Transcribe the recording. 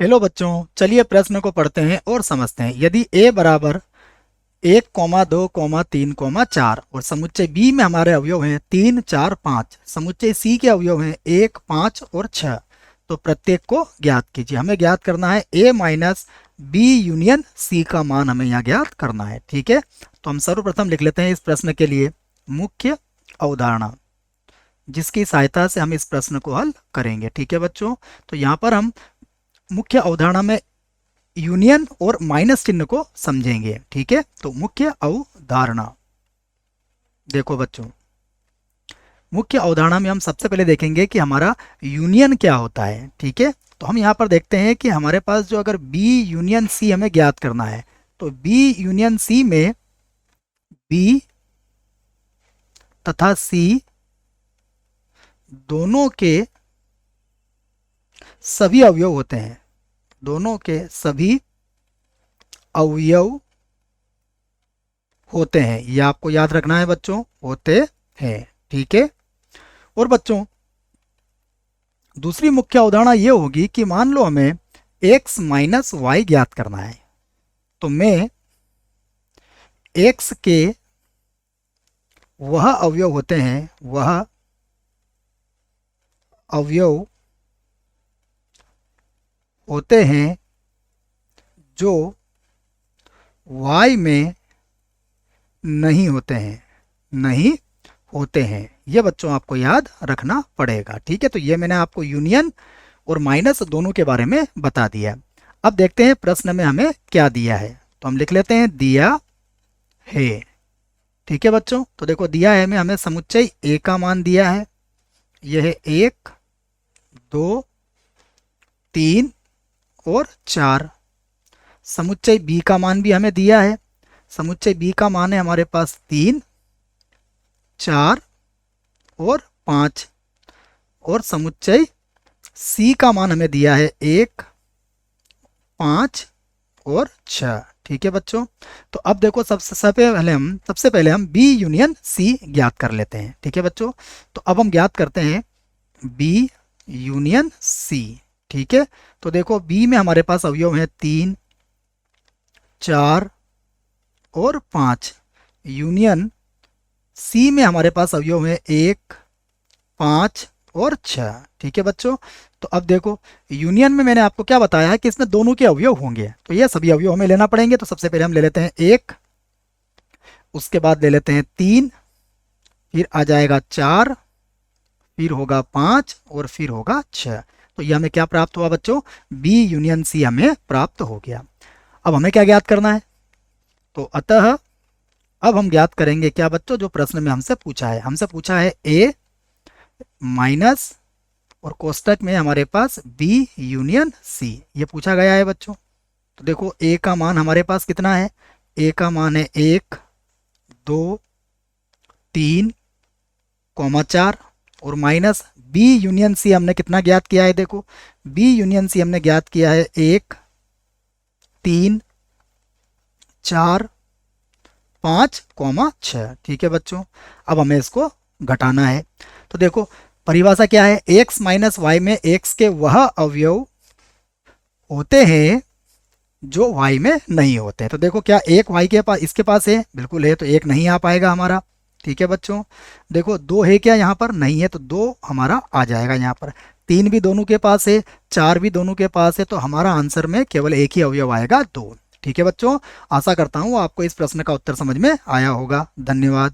Hello बच्चों, चलिए प्रश्न को पढ़ते हैं और समझते हैं। यदि a बराबर 1,2,3,4 और समुच्चय b में हमारे अवयव हैं 3, 4, 5, समुच्चय c के अवयव हैं 1, 5 और 6, तो प्रत्येक को ज्ञात कीजिए। हमें ज्ञात करना है a minus b union c का मान हमें यहाँ ज्ञात करना है। ठीक है, तो हम सर्वप्रथम लिख लेते हैं इस प्रश्न के लिए मुख्य अवधारणा, जिसकी सहायता से हम इस प्रश्न को हल करेंगे। ठीक है बच्चों, तो यहाँ पर हम मुख्य अवधारणा में यूनियन और माइनस चिन्ह को समझेंगे। ठीक है, तो मुख्य अवधारणा देखो बच्चों, मुख्य अवधारणा में हम सबसे पहले देखेंगे कि हमारा यूनियन क्या होता है। ठीक है, तो हम यहाँ पर देखते हैं कि हमारे पास जो अगर B यूनियन C हमें ज्ञात करना है, तो B यूनियन C में B तथा C दोनों के सभी अवयव होते हैं, दोनों के सभी अवयव होते हैं। यह आपको याद रखना है बच्चों, होते हैं। ठीक है, और बच्चों दूसरी मुख्य अवधारणा यह होगी कि मान लो हमें x माइनस वाई ज्ञात करना है, तो मैं x के वह अवयव होते हैं, वह अवयव होते हैं जो y में नहीं होते हैं, नहीं होते हैं। ये बच्चों आपको याद रखना पड़ेगा। ठीक है, तो ये मैंने आपको यूनियन और माइनस दोनों के बारे में बता दिया। अब देखते हैं प्रश्न में हमें क्या दिया है, तो हम लिख लेते हैं दिया है। ठीक है बच्चों, तो देखो दिया है में हमें समुच्चय a का मान दिया है, यह है 1, 2, 3 और 4। समुच्चय b का मान भी हमें दिया है, समुच्चय b का मान है हमारे पास 3, 4 और 5, और समुच्चय c का मान हमें दिया है 1, 5 और 6। ठीक है बच्चों, तो अब देखो सबसे पहले हम b यूनियन c ज्ञात कर लेते हैं। ठीक है बच्चों, तो अब हम ज्ञात करते हैं b यूनियन c। ठीक है, तो देखो b में हमारे पास अवयव हैं 3, 4 और 5, यूनियन C में हमारे पास अवयव है 1, 5 और 6। ठीक है बच्चों, तो अब देखो यूनियन में मैंने आपको क्या बताया है कि इसमें दोनों के अवयव होंगे, तो ये सभी अवयव हमें लेना पड़ेंगे। तो सबसे पहले हम ले लेते हैं 1, उसके बाद ले लेते हैं 3, फिर आ जाएगा 4, फिर होगा 5 और फिर होगा 6। तो ये हमें क्या प्राप्त हुआ बच्चों, B यूनियन C हमें प्राप्त हो गया। अब हमें क्या ज्ञात करना है, तो अतः अब हम ज्ञात करेंगे क्या बच्चों, जो प्रश्न में हमसे पूछा है। हमसे पूछा है a माइनस और कोष्टक में हमारे पास b यूनियन c, ये पूछा गया है बच्चों। तो देखो a का मान हमारे पास कितना है, a का मान है 1, 2, 3, 4 और माइनस b यूनियन c हमने कितना ज्ञात किया है, देखो b यूनियन c हमने ज्ञात किया है 1, 3, 4, 5, 6। ठीक है बच्चों, अब हमें इसको घटाना है। तो देखो परिभाषा क्या है, x माइनस वाई में x के वह अवयव होते हैं जो y में नहीं होते हैं। तो देखो क्या एक y के पास इसके पास है, बिल्कुल है, तो एक नहीं आ पाएगा हमारा। ठीक है बच्चों, देखो 2 है क्या, यहाँ पर नहीं है, तो 2 हमारा आ जाएगा यहाँ पर। 3 भी दोनों के पास है, 4 भी दोनों के पास है, तो हमारा आंसर में केवल एक ही अवयव आएगा, 2। ठीक है बच्चों, आशा करता हूँ आपको इस प्रश्न का उत्तर समझ में आया होगा। धन्यवाद।